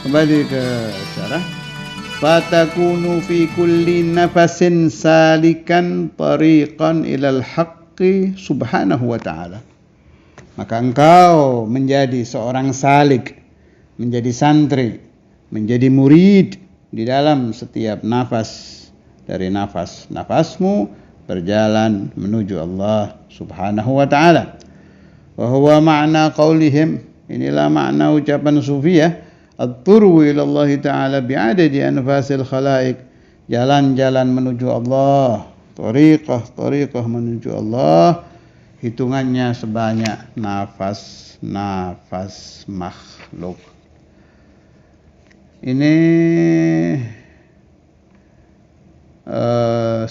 Kembali ke syarah. Fatakunu fi kulli nafasin salikan tariqan ilal haqqi subhanahu wa ta'ala. Maka engkau menjadi seorang salik, menjadi santri, menjadi murid di dalam setiap nafas dari nafasmu berjalan menuju Allah subhanahu wa ta'ala. Wa huwa ma'na qaulihim, inilah makna ucapan sufiyah, at-turwu ila Allah ta'ala bi'adadi anfasil khalaik, jalan-jalan menuju Allah, tariqah menuju Allah, hitungannya sebanyak nafas makhluk. Ini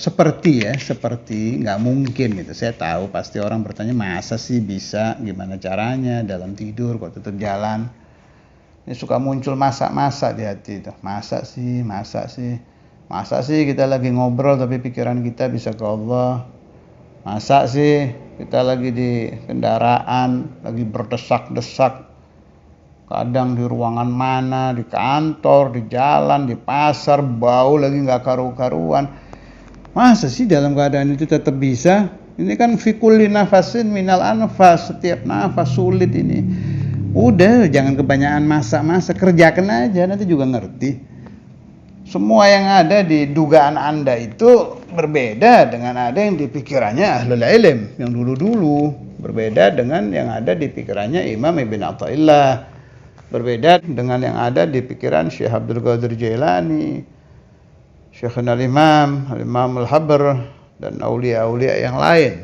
seperti nggak mungkin gitu. Saya tahu pasti orang bertanya, masa sih bisa, gimana caranya dalam tidur kok tetap jalan. Ini suka muncul masa-masa di hati itu. Masa sih kita lagi ngobrol tapi pikiran kita bisa ke Allah. Masa sih kita lagi di kendaraan, lagi berdesak-desak, kadang di ruangan mana, di kantor, di jalan, di pasar, bau lagi nggak karu-karuan. Masa sih dalam keadaan itu tetap bisa? Ini kan fi kulli nafasin minal anfas, setiap nafas sulit ini. Udah, jangan kebanyakan masa-masa, kerjakan aja, nanti juga ngerti. Semua yang ada di dugaan Anda itu berbeda dengan ada yang di pikirannya ahlul ilm yang dulu-dulu, berbeda dengan yang ada di pikirannya Imam Ibn Athaillah, berbeda dengan yang ada di pikiran Syekh Abdul Qadir Jailani, Syekhuna al-Imam al-Habr, dan aulia-aulia yang lain.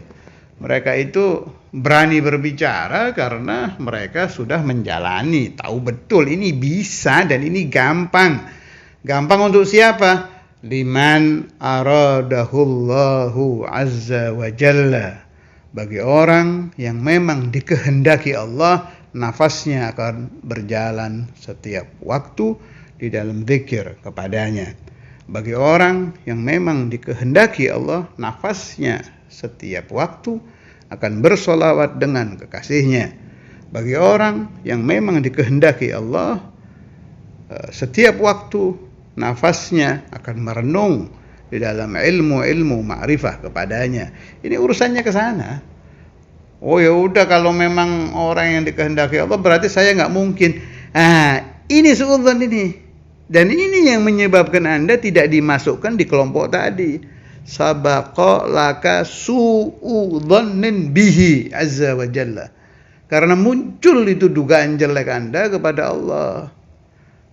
Mereka itu berani berbicara karena mereka sudah menjalani, tahu betul ini bisa dan ini gampang. Gampang untuk siapa? Liman aradahullahu azza wa jalla. Bagi orang yang memang dikehendaki Allah, nafasnya akan berjalan setiap waktu di dalam zikir kepadanya. Bagi orang yang memang dikehendaki Allah, nafasnya setiap waktu akan bersolawat dengan kekasihnya. Bagi orang yang memang dikehendaki Allah, setiap waktu nafasnya akan merenung di dalam ilmu ma'rifah kepadanya. Ini urusannya ke sana. Oh ya udah, kalau memang orang yang dikehendaki Allah berarti saya nggak mungkin. Ini suudzon ini. Dan ini yang menyebabkan Anda tidak dimasukkan di kelompok tadi. Sabaqa laka suudzonnin bihi azza wa jalla. Karena muncul itu dugaan jelek Anda kepada Allah.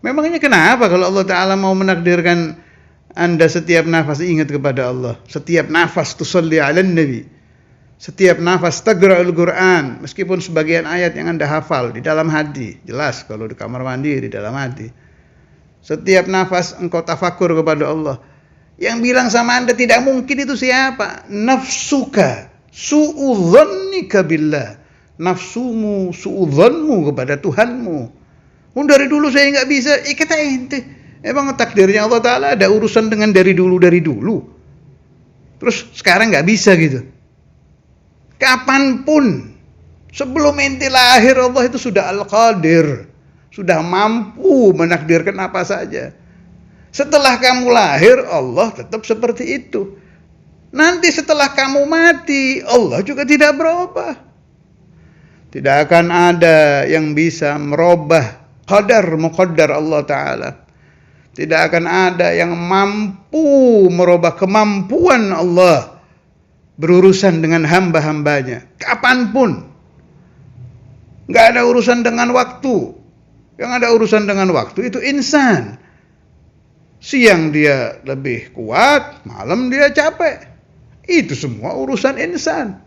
Memangnya kenapa kalau Allah Ta'ala mau menakdirkan Anda setiap nafas ingat kepada Allah, setiap nafas tusalli ala nabi, setiap nafas taqra'ul Quran, meskipun sebagian ayat yang Anda hafal di dalam hati, jelas kalau di kamar mandi di dalam hati. Setiap nafas engkau tafakur kepada Allah. Yang bilang sama Anda tidak mungkin itu siapa? Nafsuka su'udhannika billah. Nafsumu, su'udhanmu kepada Tuhanmu. Dari dulu saya nggak bisa, kata ente. Emang takdirnya Allah Ta'ala ada urusan dengan dari dulu. Terus sekarang nggak bisa gitu. Kapanpun, sebelum ente lahir Allah itu sudah Al-Qadir. Sudah mampu menakdirkan apa saja. Setelah kamu lahir, Allah tetap seperti itu. Nanti setelah kamu mati, Allah juga tidak berubah. Tidak akan ada yang bisa merubah muqaddar Allah Ta'ala. Tidak akan ada yang mampu merubah kemampuan Allah berurusan dengan hamba-hambanya. Kapanpun. Gak ada urusan dengan waktu. Yang ada urusan dengan waktu itu insan. Siang dia lebih kuat, malam dia capek. Itu semua urusan insan.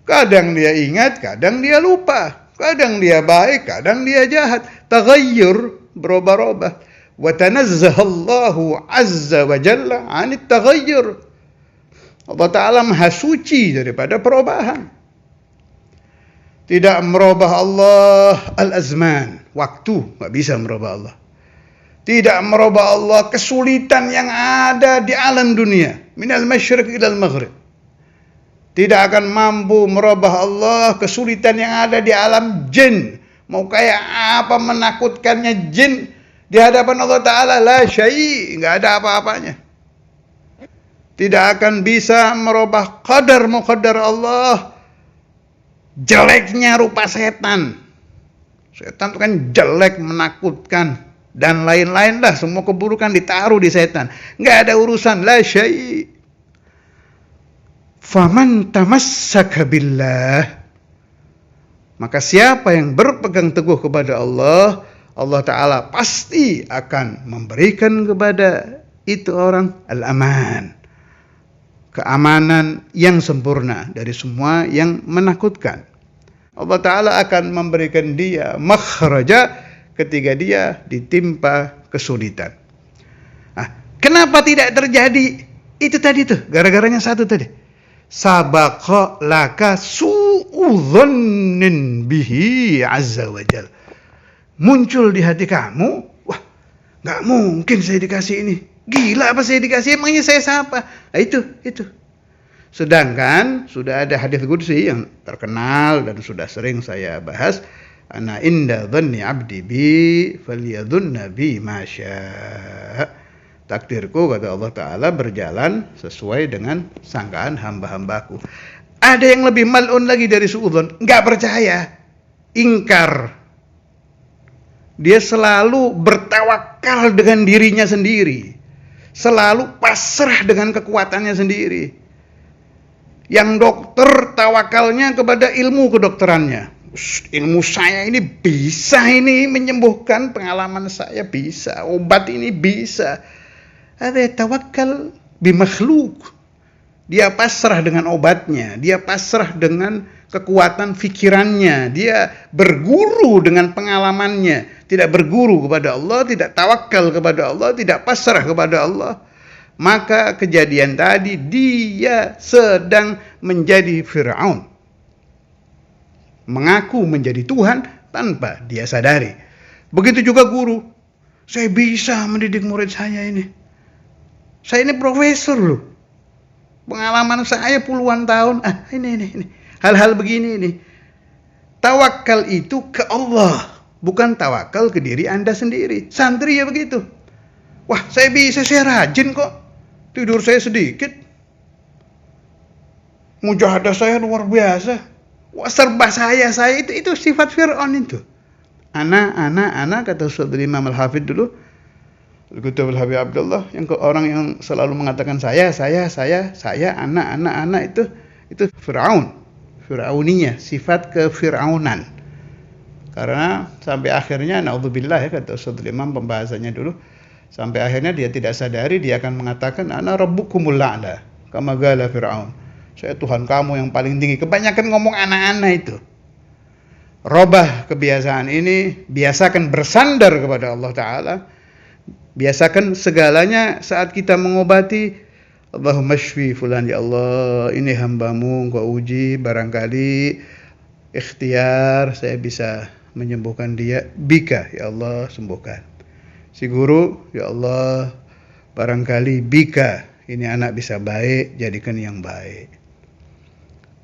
Kadang dia ingat, kadang dia lupa. Kadang dia baik, kadang dia jahat. Taghayyur, berubah-ubah. Wa tanazzahallahu azza wa jalla 'anit taghayyur. Allah Ta'ala maha suci daripada perubahan. Tidak merubah Allah al-azman, waktu, nggak bisa merubah Allah. Tidak merubah Allah kesulitan yang ada di alam dunia, minal masyriq ilal maghrib. Tidak akan mampu merubah Allah kesulitan yang ada di alam jin. Mau kayak apa menakutkannya jin, Di hadapan Allah Ta'ala la syai', nggak ada apa-apanya. Tidak akan bisa merubah qadar Allah. Jeleknya rupa setan. Setan itu kan jelek, menakutkan, dan lain-lain lah. Semua keburukan ditaruh di setan. Nggak ada urusan, la syai'. Faman tamassaka billah, maka siapa yang berpegang teguh kepada Allah, Allah Ta'ala pasti akan memberikan kepada itu orang al-aman, keamanan yang sempurna dari semua yang menakutkan. Allah Ta'ala akan memberikan dia makhraja ketika dia ditimpa kesulitan. Nah, kenapa tidak terjadi? Itu tadi tuh, gara-garanya satu tadi. Sabaqa laka su'udhannin bihi azza wa jal. Muncul di hati kamu, wah, gak mungkin saya dikasih ini. Gila apa saya dikasih, emangnya saya siapa? Nah, itu. Sedangkan sudah ada hadis qudsi yang terkenal dan sudah sering saya bahas, ana inda dhanni abdi bi falyadhunna bi ma syaa. Takdirku, kata Allah Ta'ala, berjalan sesuai dengan sangkaan hamba-hambaku. Ada yang lebih mal'un lagi dari suudzon, nggak percaya, ingkar. Dia selalu bertawakal dengan dirinya sendiri, selalu pasrah dengan kekuatannya sendiri. Yang dokter tawakalnya kepada ilmu kedokterannya. Ilmu saya ini bisa ini menyembuhkan, pengalaman saya bisa, obat ini bisa. Ada tawakal bimakhluk. Dia pasrah dengan obatnya, dia pasrah dengan kekuatan fikirannya, dia berguru dengan pengalamannya, tidak berguru kepada Allah, tidak tawakal kepada Allah, tidak pasrah kepada Allah. Maka kejadian tadi dia sedang menjadi Fir'aun, mengaku menjadi Tuhan tanpa dia sadari. Begitu juga guru, saya bisa mendidik murid saya ini. Saya ini profesor loh. Pengalaman saya puluhan tahun. Ini. Hal-hal begini ini. Tawakal itu ke Allah, bukan tawakal ke diri Anda sendiri. Santri ya begitu. Wah, saya bisa, saya rajin kok. Tidur saya sedikit. Mujahadah saya luar biasa. Wah, serba saya itu sifat Fir'aun itu. Ana kata Saudara Imam Al-Hafidh dulu. Al-Kutub Al-Habib Abdullah, yang orang yang selalu mengatakan saya, anak itu Fir'aun. Fir'auniyah, sifat kefir'aunan. Karena sampai akhirnya naudzubillah ya, kata Ustadz Imam pembahasannya dulu, sampai akhirnya dia tidak sadari dia akan mengatakan ana rabbukumul a'la kama qala Fir'aun. Saya Tuhan kamu yang paling tinggi. Kebanyakan ngomong anak-anak itu. Robah kebiasaan ini, biasakan bersandar kepada Allah Ta'ala. Biasakan segalanya saat kita mengobati, Allahumma shfi fulan, ya Allah, ini hambamu, engkau uji, barangkali ikhtiar saya bisa menyembuhkan dia, bika, ya Allah, sembuhkan. Si guru, ya Allah, barangkali bika, ini anak bisa baik, jadikan yang baik.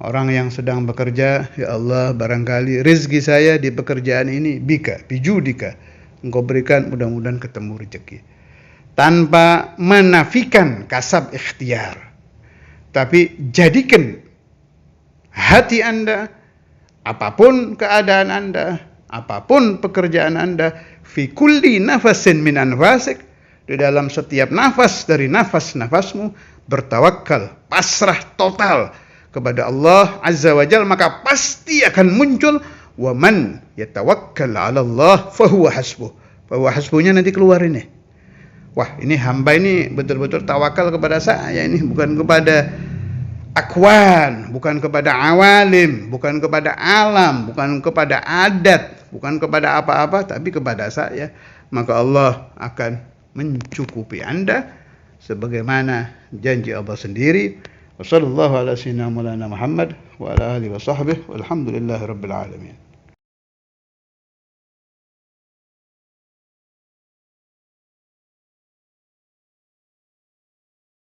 Orang yang sedang bekerja, ya Allah, barangkali rezeki saya di pekerjaan ini, bika, bijudika, engkau berikan, mudah-mudahan ketemu rezeki. Tanpa menafikan kasab ikhtiar, tapi jadikan hati Anda, apapun keadaan Anda, apapun pekerjaan Anda, fi kulli nafasin min anfasik, di dalam setiap nafas dari nafas-nafasmu, bertawakal, pasrah total kepada Allah Azza wa Jalla, maka pasti akan muncul wa man yatawakkal 'ala Allah fahuwa hasbuh. Fahuwa hasbuhnya nanti keluar ini. Wah, ini hamba ini betul-betul tawakal kepada saya, ini bukan kepada akwan, bukan kepada awalim, bukan kepada alam, bukan kepada adat, bukan kepada apa-apa, tapi kepada saya. Maka Allah akan mencukupi Anda sebagaimana janji Allah sendiri. Wassallallahu ala sayyidina Maulana Muhammad wa ala alihi wa sahbihi walhamdulillahi rabbil alamin.